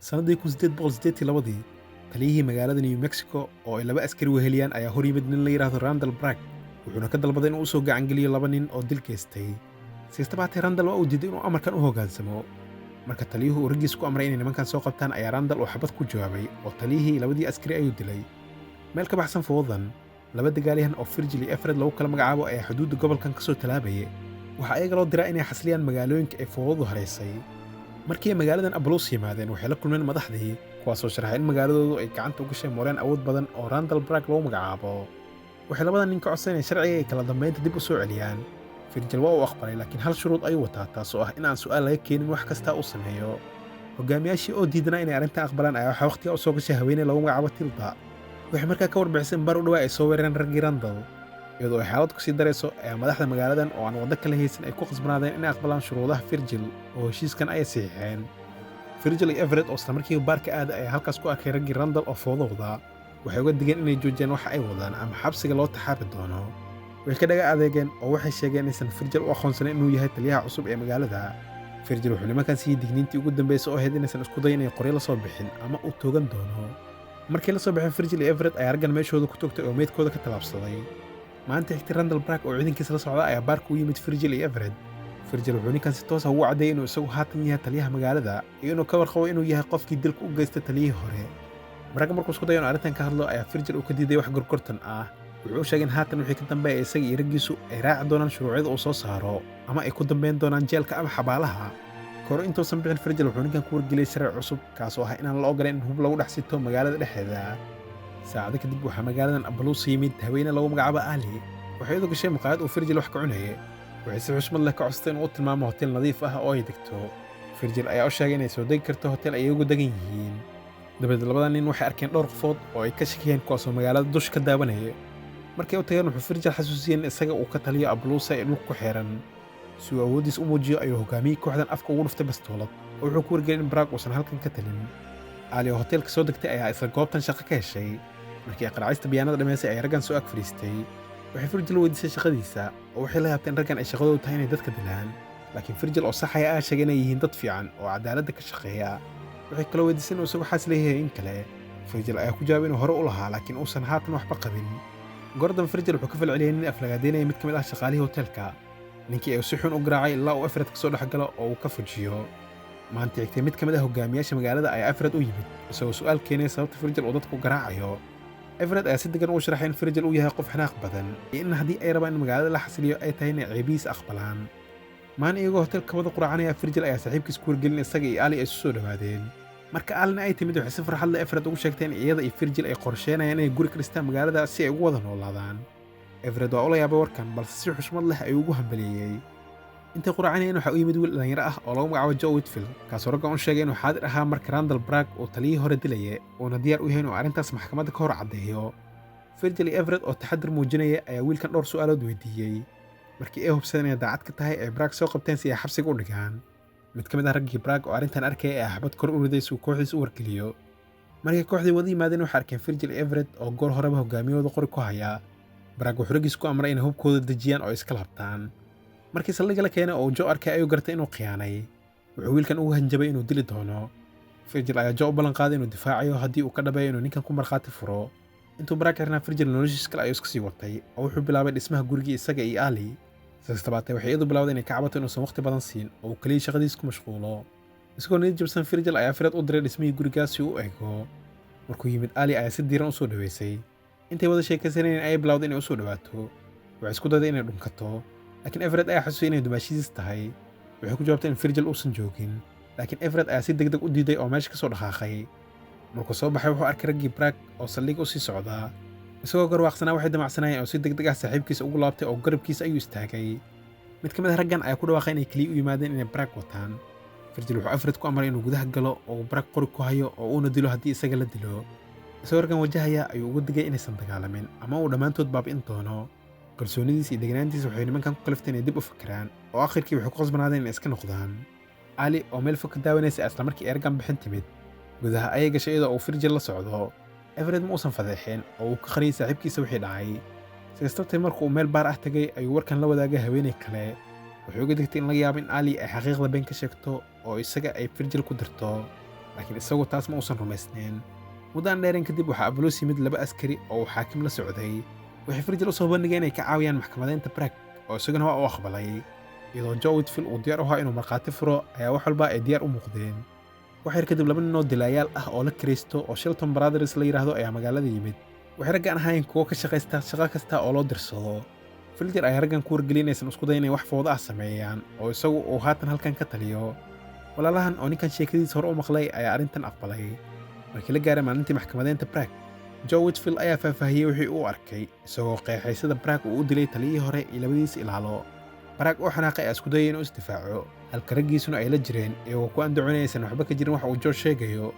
Sannadii 1882 taliyihii magaalada New Mexico oo ay laba askari weheliyaan ayaa hor yimid nin la yidhaahdo Randall Bragg wuxuuna ka dalbaday inuu u soo gacan geliyo laba nin oo dil geystay. Si kastaba haatee Randall waa uu diiday inuu amarkan u hoggaansamo. Marka taliyuhu uu raggiisa ku amray inay nimankan soo qabtaan ayaa Randall uu xabad ku jawaabay oo taliyihii labadii askari ayuu dilay. Meel ka baxsan foodan, laba dagaalyahan oo Virgil iyo Everett lagu kala magacaabo ayaa xuduudda gobolkan ka soo talaabayay. Waxaa ayaga loo diraa inay xasiliyaan magaalooyinka ay foodadu haraysay. Markii ay magaaladan Abalos yimaadeen waxay la kulmeen madaxdii kuwaasoo sharaxay in magaaladoodu ay gacanta u gashay mooreen awood badan oo Randall Bragg lagu magacaabo. Waxay labadan nin ka codsanayeen sharciga ay kala dambeynta dib u soo celiyaan. Virgil waa uu aqbalay laakiin hal shuruud ayuu wataa taasoo ah in aan su'aal laga keenin wax kasta uu sameeyo. Hogaamiyaashii oo diidanaa inay arrintan aqbalaan ayaa waxaa waqtiga u soo gashay haweeney lagu magacaabo Tilda. Waxay markaa ka warbixisay in bar u dhawaa ay soo weerareen raggii Randall. iyadoo ay xaalad ku sii darayso ayaa madaxda magaaladan oo aan waddo kala haysan ay ku qasbanaadeen inay aqbalaan shuruudaha Virgil oo heshiiskan ay saxiixeen. Virgil iyo Everett oo isla markiiba baarka aada ayaa halkaas ku arkay raggii Randall oo foodowda. Waxay uga digeen inay joojiyaan waxa ay wadaan ama xabsiga loo taxaabi doono. Way ka dhaga adeegeen oo waxay sheegeen inaysan Virgil u aqoonsanin inuu yahay taliyaha cusub ee magaalada. Virgil wuxuu nimankan siiyey digniintii ugu dambeysay oo ahayd inaysan isku dayin inay qoryo la soo bixin ama u toogan doono. Markii la soo baxeen Virgil iyo Everett ayaa raggan meeshooda ku togtay oo meydkooda ka tallaabsaday. maanta xigtay Randall Bragg oo ciidankiisa la socda ayaa baarka u yimid Virgil iyo Everett. Virgil wuxuu ninkan si toos ah ugu caddeeyay inuu isagu haatan yahay taliyaha magaalada iyo inuu ka warqabo inuu yahay qofkii dilka u geystay taliyihii hore. Bragg markuu isku dayo inuu arrintan ka hadlo ayaa Virgil uu ka diiday wax gorgortan ah. Wuxuu sheegay in haatan wixii ka dambeeya isaga iyo raggiisu ay raaci doonaan shuruucyada uu soo saaro ama ay ku dambeyn doonaan jeelka ama xabaalaha. Kahor intuusan bixin Virgil wuxuu ninkan ku wargeliyay sharci cusub kaasoo ah inaan la ogoleen in hub lagu dhex sito magaalada dhexdeeda. saacado kadib waxaa magaaladan Abalos yimid haweeney lagu magacaabo Ali. waxay iyadu gashay maqaayad uu Virgil wax ka cunayay. waxay si xushmad leh ka codsatay inuu u tilmaamo hotel nadiif ah oo ay degto. Virgil ayaa u sheegay inay soo degi karto hotel ay ugu degan yihiin. dabadeed labada nin waxay arkeen dhowr qofood oo ay ka shakiyeen kuwaasoo magaalada dusha ka daawanayay. markay u tageen wuxuu Virgil xasuusiyey in isaga uu ka taliyo Abalos ee dhulka ku xiran. si uu awooddiis u muujiyo ayuu hogaamiyey kooxdan afka ugu dhuftay bastoolad oo wuxuu ku wargeliyay in Bragg uusan halkan ka talin. Ali oo hotelka soo degtay ayaa isla goobtan shaqo ka heshay. markii ay qaraacista biyaanada dhammaysay ay raggan soo ag fadhiistay. waxay Virgil weydiisay shaqadiisa oo waxay la yaabtay in raggan ay shaqadoodu tahay inay dadka dilaan. laakiin Virgil oo saxaya ah sheegay inay yihiin dad fiican oo cadaaladda ka shaqeeya. waxay kaloo weydiisay inuu isagu xaas leeyahay in kale. Virgil ayaa ku jawaabay inuu hore u lahaa laakiin uusan haatan waxba qabin. Gordon Virgil wuxuu ka falceliyay nin aflagaadeynaya mid ka mid ah shaqaalihii hotelka. ninkii ay si xun u garaacay ilaa uu Everett ka soo dhex galo oo uu ka fujiyo. maanta xigtay mid ka mid ah hogaamiyaasha magaalada ayaa Everett u yimid isagoo su'aal keenay sababta Virgil uu dadku garaacayo. Everett ayaa si degan u sharaxay in Virgil uu yahay qof xanaaq badan iyo in haddii ay rabaan in magaalada la xasiliyo ay tahay inay ceebihiisa aqbalaan. maalin iyagoo hotelka wada quraacanaya Virgil ayaa saaxiibkiis ku wargelin isaga iyo Ali ay isu soo dhawaadeen. marka Alina ay timid waxay si farxad leh Everett ugu sheegtay in iyada iyo Virgil ay qorsheynayaan inay guri ka dhistaan magaalada si ay ugu wada noolaadaan. Everett waa ula yaabay warkan balse si xushmad leh ayuu ugu hambaliyeeyey. intay quraacanayeen waxaa u yimid wiil dhalinyaro ah oo lagu magacaabo Joe Whitfield kaasoo raggan u sheegay inuu xaadir ahaa marka Randall Bragg uu taliyihii hore dilayay uuna diyaar u yahay inuu arrintaas maxkamadda ka hor caddeeyo. Virgil iyo Everett oo taxaddar muujinaya ayaa wiilkan dhowr su'aalood weydiiyey. markii ay hubsadeen inay daacad ka tahay ay Bragg soo qabteen si ay xabsiga u dhigaan. mid ka mid ah raggii Bragg oo arrintan arkayay ayaa xabad kor u riday si uu kooxdiisa u wargeliyo. markay kooxdii wada yimaadeen waxay arkeen Virgil iyo Everett oo goor horeba hogaamiyahooda qori ku haya. Bragg wuxuu raggiisa ku amray inay hubkooda dejiyaan oo iska laabtaan. markii saldhigga la keenay oo Joe arkay ayuu gartay inuu khiyaanay. wuxuu wiilkan ugu hanjabay inuu dili doono. Virgil ayaa Joe u ballan qaaday inuu difaacayo haddii uu ka dhabeeyo inuu ninkan ku markhaati furo. intuu Bragg xirnaa Virgil noloshiisa kale ayuu iska sii watay oo wuxuu bilaabay dhismaha gurigii isaga iyo Ali. si kastaba haatee waxay iyadu bilowday inay ka cabato inuusan waqti badan siin oo uu kaliya shaqadiisa ku mashquulo. isagoo niyad jabsan Virgil ayaa Everett u diray dhismihii gurigaas si uu u eego. markuu yimid Ali ayaa si diiran u soo dhaweysay. intay wada sheekaysanayeen ayay bilowday inay u soo dhawaato. waxay isku dayday inay dhunkato. laakiin Everett ayaa xasuusay inay dumaashidiis tahay. waxay ku jawaabtay in Virgil uusan joogin. laakiin Everett ayaa si degdeg u diiday oo meesha ka soo dhaqaaqay. markuu soo baxay wuxuu arkay raggii Bragg oo saldhigga u sii socdaa. isagoo garwaaqsanaa waxay damacsanayeen oo si degdeg ah saaxiibkiisa ugu laabtay oo garabkiisa ayuu istaagay. mid ka mid ah raggan ayaa ku dhawaaqay inay kaliya u yimaadeen inay Bragg wataan. Virgil wuxuu Everett ku amray inuu gudaha galo oo uu Bragg qori ku hayo oo uuna dilo haddii isaga la dilo. isagoo raggan wajahaya ayuu ugu digay inaysan dagaalamin ama uu dhammaantood baabi'in doono. kalsoonidiisa iyo deganaantiisa waxay nimankan ku kaliftay inay dib u fikiraan oo aakhirkii waxay ku qasbanaadeen inay iska noqdaan. Ali oo meel fog ka daawanaysay isla markii ay raggan bixin timid. gudaha ayay gashay iyadoo uu Virgil la socdo. Everett ma uusan fadeexin oo uu ka qariyay saaxiibkiisa wixii dhacay. si kastaba markuu uu meel baar ah tagay ayuu warkan la wadaagay haweeney kale. wuxuu uga digtay in laga yaabo in Ali ay xaqiiqda been ka sheegto oo isaga ay Virgil ku dirto. laakiin isagu taas ma uusan rumaysnayn. Muddo aan dheerayn kadib waxaa Abulos yimid 2 askari oo uu xaakim la socday. Waxay Virgil u soo bandhigeen inay ka caawiyaan maxkamadeynta Bragg oo isaguna waa u aqbalay. Iyadoo Joe Whitfield uu diyaar u ahaa inuu markhaati furo ayaa wax walba ay diyaar u muuqdeen. wax yar kadib 2 nin oo dilaayaal ah oo la kiraysto oo Shelton Brothers la yiraahdo ayaa magaalada yimid. waxay raggan ahaayeen kuwo ka shaqaysta shaqo kasta oo loo dirsado. Virgil ayaa raggan ku wargeliyay inaysan isku dayin inay wax fowdo ah sameeyaan oo isagu uu haatan halkan ka taliyo. walaalahan oo ninkan sheekadiisa hore u maqlay ayaa arrintan aqbalay. markii la gaaray maalintii maxkamadeynta Bragg, Joe Whitfield ayaa faahfaahiyey wixii uu arkay isagoo qeexay sida Bragg uu u dilay taliyihii hore iyo 2diisa ilaalo. Bragg oo xanaaqay ayaa isku dayay inuu isdifaaco, halka raggiisuna ay la jireen iyagoo ku andacoonaya inaysan waxba ka jirin waxa uu Joe sheegayo.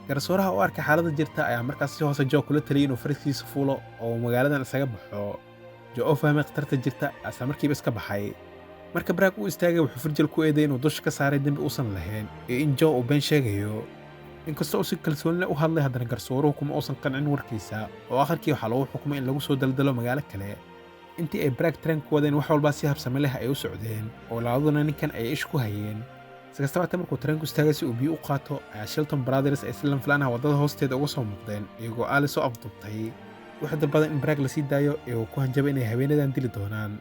garsooraha oo arkay xaaladda jirta ayaa markaas si hoose Joe kula taliyay inuu fariskiisa fuulo oo magaaladan isaga baxo. Joe oo fahmay khatarta jirta isla markiiba iska baxay. marka Bragg uu istaagay wuxuu Virgil ku eeday inuu dusha ka saaray dembi uusan lahayn iyo in Joe uu been sheegayo. inkastoo uu si kalsooni leh u hadlay haddana garsooruhu kuma uusan qancin warkiisa oo akharkii waxaa lagu xukumay in lagu soo daldalo magaalo kale. intii ay Bragg tareen ku wadeen wax walba si habsami leh ay u socdeen oo labaduna ninkan ay ish ku hayeen. si kastaba markuu tareenku istaagay si uu biyo u qaato ayaa Shelton Brothers ay si lama filaan ah waddada hoosteeda uga soo muuqdeen iyagoo Ali soo afduubtay. waxay dalbadeen in Bragg la sii daayo iyagoo ku hanjabay inay haweenadan dili doonaan.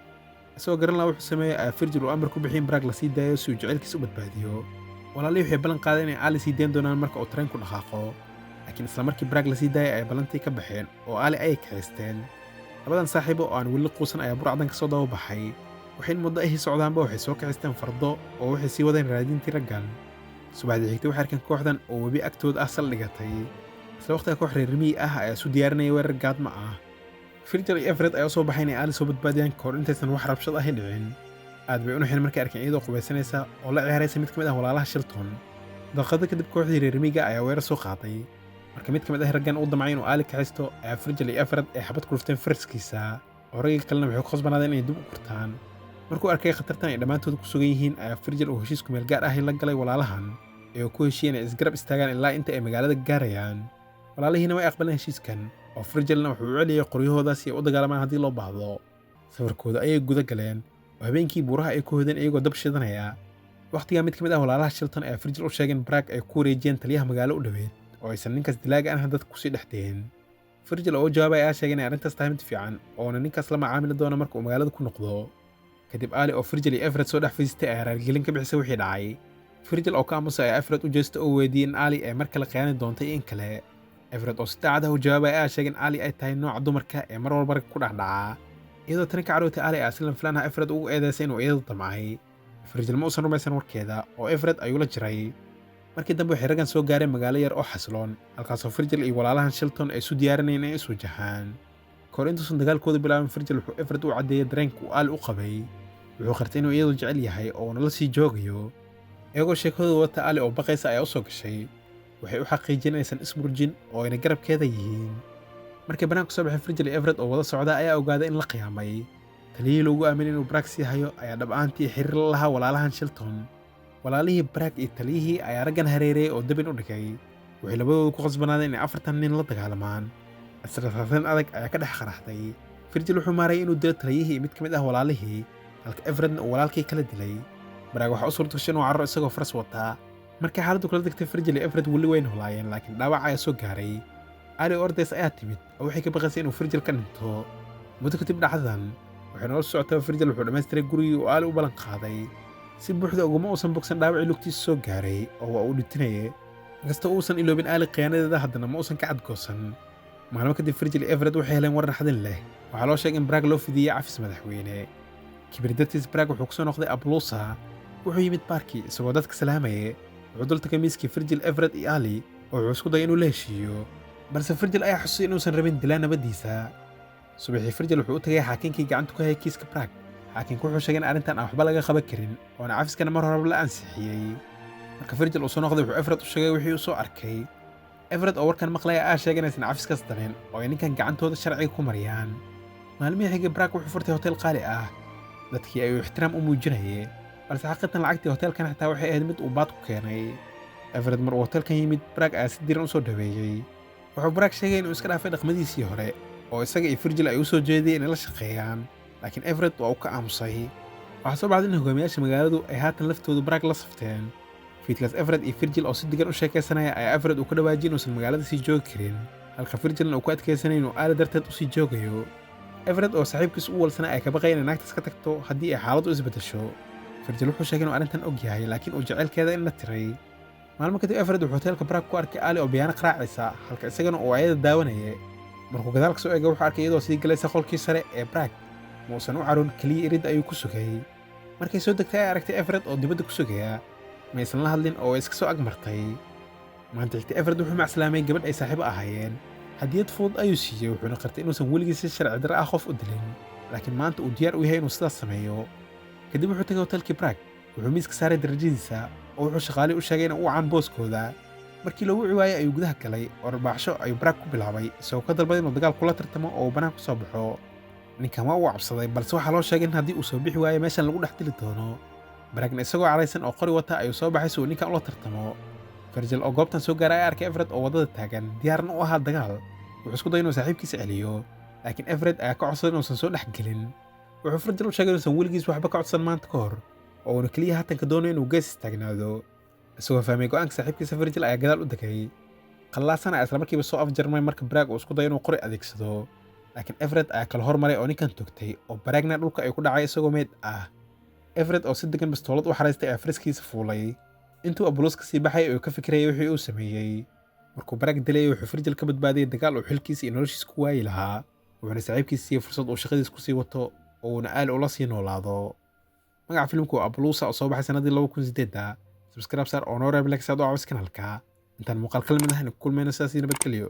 isagoo garan lahaa wuxuu sameeyey ayaa Virgil uu amar ku bixiyay in Bragg la sii daayo si uu jecelkiisa u badbaadiyo. walaalihii waxay ballan qaadeen inay Ali sii dayn doonaan marka uu tareenku dhaqaaqo. laakiin isla markii Bragg la sii daayay ay ballantii ka baxeen oo Ali ay kaxaysteen. labadan saaxiibo oo aan weli quusan ayaa burcdan ka soo daba baxay. waxay muddo ahi socdaanba waxay soo kaxaysteen fardo oo waxay sii wadeen raadintii raggan. subaxdii xigtay waxay arkeen kooxdan oo webi agtooda ah saldhigatay. isla waqtiga koox reer miyi ah ayaa isu diyaarinaya weerar gaadma ah. Virgil iyo Everett ayaa u soo baxay inay Ali soo badbaadiyaan kahor intaysan wax rabshad ahi dhicin. aad bay u naxeen markay arkeen iyadoo qubaysanaysa oo la ciyaaraysa mid ka mid ah walaalaha Shelton. daqiiqado kadib kooxdii reer miyiga ayaa weerar soo qaaday. marka mid ka mid ah raggan uu damcay inuu Ali kaxaysto ayaa Virgil iyo Everett ay xabad ku dhufteen faraskiisa oo raggii kalena waxay ku khasbanaadeen inay dib u gurtaan. markuu arkay khatartan ay dhammaantood ku sugan yihiin ayaa Virgil uu heshiis ku meel gaar ah la galay walaalahan ee ku heshiiyeen inay isgarab istaagaan ilaa inta ay magaalada gaarayaan. walaalihiina way aqbaleen heshiiskan oo Virgilna wuxuu u celiyay qoryahooda si ay u dagaalamaan haddii loo baahdo. safarkooda ayay guda galeen oo habeenkii buuraha ay ku hodeen iyagoo dab shidanaya. waqtigaa mid ka mid ah walaalaha Shelton ayaa Virgil u sheegay in Bragg ay ku wareejiyeen taliyaha magaalo u dhoweed oo aysan ninkaas dilaaga ah dadka kusii dhex deen. Virgil oo jawaabay ayaa sheegay inay arrintaas tahay mid fiican oona ninkaas la macaamili doono marka uu magaalada ku noqdo. kadib Ali oo Virgil iyo Everett soo dhex fadhiistay ayaa raaligelin ka bixisay wixii dhacay. Virgil oo ka aamusay ayaa Everett u jeestay oo weydiiyey in Ali ay mar kale khiyaani doontay in kale. Everett oo si daacad ah u jawaabay ayaa sheegay in Ali ay tahay nooca dumarka ee mar walba ku dhacdhaca. iyadoo tan ka carootay Ali ayaa si lama filaan ah Everett ugu eedeysay inuu iyadu damcay. Virgil ma uusan rumaysan warkeeda oo Everett ayuu la jiray. markii dambe waxay raggan soo gaareen magaalo yar oo xasiloon halkaasoo Virgil iyo walaalahan Shelton ay isu diyaarinayeen inay is wajahaan. kahor intuusan dagaalkooda bilaabin Virgil wuxuu Everett u caddeeyay dareenka uu Ali u qabay. wuxuu qartay inuu iyadu jecel yahay oo nala sii joogayo. iyagoo sheekadooda wata Ali oo baqaysa ayaa u soo gashay. waxay u xaqiijiyeen inaysan ismurjin oo ayna garabkeeda yihiin. markii banaanku soo baxay Virgil iyo Everett oo wada socda ayaa ogaaday in la qiyaamay. taliyihii loogu aaminay inuu Bragg sii hayo ayaa dhab'aantii xiriir la lahaa walaalahan Shelton. walaalihii Bragg iyo taliyihii ayaa raggan hareereeyay oo dabin u dhigay. waxay labadoodu ku khasbanaadeen inay 4 nin la dagaalamaan. israafaafeen adag ayaa ka dhex qaraxday. Virgil wuxuu maarayay inuu dilo taliyihii mid ka mid ah walaalihii halka Everettna uu walaalkii kala dilay. Bragg waxa u suurta gashay inuu carro isagoo faras wataa. markii xaaladdu kala degtay Virgil iyo Everett weli way noolaayeen laakiin dhaawac ayaa soo gaaray. Ali ordays ayaa timid oo waxay ka baqaysay inuu Virgil ka dhinto. muddo kadib dhacdadan waxay nolol socotay Virgil wuxuu dhammaystiray gurigii uu Ali u ballan qaaday. si buuxda uguma uusan bogsan dhaawacii lugtiisa soo gaaray oo waa uu dhintinayay. inkastoo uusan iloobin Ali khiyaanadeeda haddana ma uusan ka cadgoosan. maalmo kadib Virgil iyo Everett waxay heleen war naxdin leh. waxaa loo sheegay in Bragg loo fidiyey cafis madaxweyne. kibir dartiis Bragg wuxuu ku soo noqday Appaloosa. wuxuu yimid baarkii isagoo dadka salaamayay. wuxuu dul tagay miiskii Virgil, Everett iyo Ali oo wuxuu isku dayay inuu la heshiiyo. balse Virgil ayaa xusay inuusan rabin dilaa nabadiisa. subaxii Virgil wuxuu u tagay xaakinkii gacanta ku hayay kiiska Bragg. xaakinku wuxuu sheegay in arrintan aan waxba laga qaban karin oona cafiskana mar horeba la ansixiyey. marka Virgil uu soo noqday wuxuu Everett u sheegay wixii uu soo arkay. Everett oo warkan maqlaya ayaa sheegay inaysan cafiskaas darin oo ay ninkan gacantooda sharciga ku mariyaan. maalmihii xigay Bragg wuxuu furtay hotel qaali ah. dadkii ayuu ixtiraam u muujinayay balse xaqiiqatan lacagtii hotelkan xitaa waxay ahayd mid uu baad ku keenay. Everett mar uu hotelkan yimid Bragg ayaa si diiran u soo dhaweeyey. wuxuu Bragg sheegay inuu iska dhaafay dhaqmadiisii hore oo isaga iyo Virgil ay u soo jeediyeen inay la shaqeeyaan. laakiin Everett waa uu ka aamusay. waxaa soo baxday in hogaamiyaasha magaaladu ay haatan laftoodu Bragg la safteen. fiidkaas Everett iyo Virgil oo si degan u sheekaysanaya ayaa Everett uu ka dhawaajiyay inuusan magaalada sii joogi karin, halka Virgilna uu ku adkaysanay inuu aali darteed u sii joogayo. Everett oo saaxiibkiis u walsanaa ay ka baqayeen inay naagtaas ka tagto haddii ay xaaladdu isbeddesho. Virgil wuxuu sheegay inuu arrintan og yahay laakiin uu jaceylkeeda in la tiray. Maalmo kadib Everett wuxuu hoteelka Bragg ku arkay aali oo biyaano qaraacaysa, halka isagana uu ayada daawanaya. Markuu gadaal ka soo eegay wuxuu arkay iyadoo sii galaysa qolkii sare ee Bragg. Ma uusan u caroon, keliya iridda ayuu ku sugay. Markay soo degtay ay aragtay Everett oo dibadda ku sugaya, ma aysan la hadlin oo iska soo agmartay. Maanta xigtay Everett wuxuu macslaamay gabadh ay saaxiibo ahaayeen. Hadiyad fudud ayuu siiyey, wuxuuna qartay inuusan weligiis si sharci darro ah qof u dilin, laakiin maanta uu diyaar u yahay inuu sidaas sameeyo. Kadib wuxuu tagay hoteelkii Bragg, wuxuu miiska saaray darajadiisa oo wuxuu shaqaalihii u sheegay inay u wacaan booskooda. Markii loogu ciwaayay ayuu gudaha galay oo dharbaaxsho ayuu Bragg ku bilaabay, isagoo ka dalbaday inuu dagaal kula tartamo oo uu bannaan ku soo baxo. Ninkan waa uu cabsaday, balse waxaa loo sheegay in haddii uu soo bixi waayo meeshan lagu dhex dili doono. Braggna isagoo caraysan oo qori wata ayuu soo baxay si uu ninkan ula tartamo. Virgil oo goobtan soo gaaray ayaa arkay Everett oo waddada taagan, diyaarna u ahaa dagaal. Wuxuu isku dayay inuu saaxiibkiisa celiyo, laakiin Everett ayaa ka codsaday inuusan soo dhex gelin. Wuxuu Virgil u sheegay inuusan weligiis waxba ka codsan maanta ka hor, oo uuna keliya haatanka doonayo inuu gees istaagnaado. Isagoo fahmay go'aanka saaxiibkiisa, Virgil ayaa gadaal u degay. Qallaasana ayaa isla markiiba soo afjarmay marka Bragg uu isku dayo inuu qori adeegsado, laakiin Everett ayaa kala hormaray oo ninkan togtay oo Braggna dhulka ay ku dhacay isagoo meyd ah. Everett oo si degan bastoolad u xaraystay ayaa faraskiisa fuulay. Intuu Apollos ka sii baxay oo ka fikirayay wixii uu sameeyey. Markuu Bragg dilayay wuxuu Virgil ka badbaadiyay dagaal uu xilkiisa iyo noloshiisa ku waayi lahaa, wuxuuna saaxiibkiisa siiyey fursad uu shaqadiisa ku sii wato oo uuna aali ula sii noolaado. Magaca filimku waa Appaloosa oo soo baxay sanadii 2008. Subscribe saar oo noo reeb like si aad u caawiso kanaalka. Intaan muuqaal kala mid ah ku kulmayno sidaas iyo nabadgelyo.